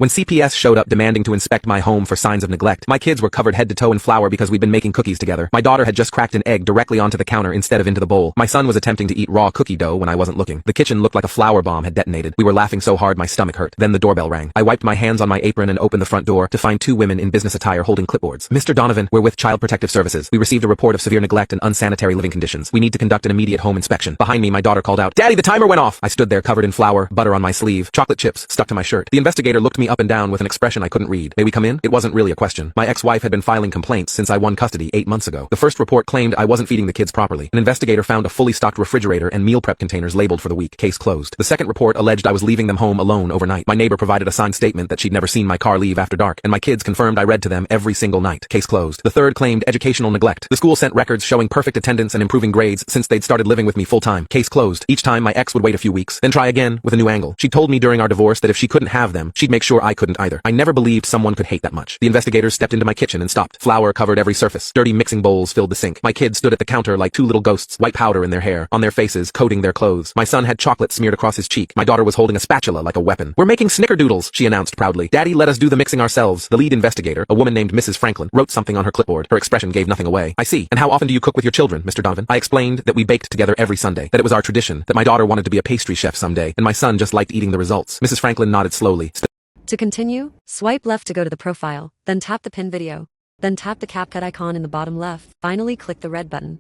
When CPS showed up demanding to inspect my home for signs of neglect, my kids were covered head to toe in flour because we'd been making cookies together. My daughter had just cracked an egg directly onto the counter instead of into the bowl. My son was attempting to eat raw cookie dough when I wasn't looking. The kitchen looked like a flour bomb had detonated. We were laughing so hard my stomach hurt. Then the doorbell rang. I wiped my hands on my apron and opened the front door to find two women in business attire holding clipboards. Mr. Donovan, we're with Child Protective Services. We received a report of severe neglect and unsanitary living conditions. We need to conduct an immediate home inspection. Behind me, my daughter called out, "Daddy, the timer went off!" I stood there covered in flour, butter on my sleeve, chocolate chips stuck to my shirt. The investigator looked me up and down with an expression I couldn't read. "May we come in?" It wasn't really a question. My ex-wife had been filing complaints since I won custody 8 months ago. The first report claimed I wasn't feeding the kids properly. An investigator found a fully stocked refrigerator and meal prep containers labeled for the week. Case closed. The second report alleged I was leaving them home alone overnight. My neighbor provided a signed statement that she'd never seen my car leave after dark, and my kids confirmed I read to them every single night. Case closed. The third claimed educational neglect. The school sent records showing perfect attendance and improving grades since they'd started living with me full-time. Case closed. Each time my ex would wait a few weeks, then try again with a new angle. She told me during our divorce that if she couldn't have them, she'd make sure I couldn't either. I never believed someone could hate that much. The investigators stepped into my kitchen and stopped. Flour covered every surface. Dirty mixing bowls filled the sink. My kids stood at the counter like two little ghosts, white powder in their hair, on their faces, coating their clothes. My son had chocolate smeared across his cheek. My daughter was holding a spatula like a weapon. "We're making snickerdoodles," she announced proudly. "Daddy let us do the mixing ourselves." The lead investigator, a woman named Mrs. Franklin, wrote something on her clipboard. Her expression gave nothing away. "I see. And how often do you cook with your children, Mr. Donovan?" I explained that we baked together every Sunday, that it was our tradition, that my daughter wanted to be a pastry chef someday, and my son just liked eating the results. Mrs. Franklin nodded slowly. To continue, swipe left to go to the profile, then tap the pin video. Then tap the CapCut icon in the bottom left. Finally click the red button.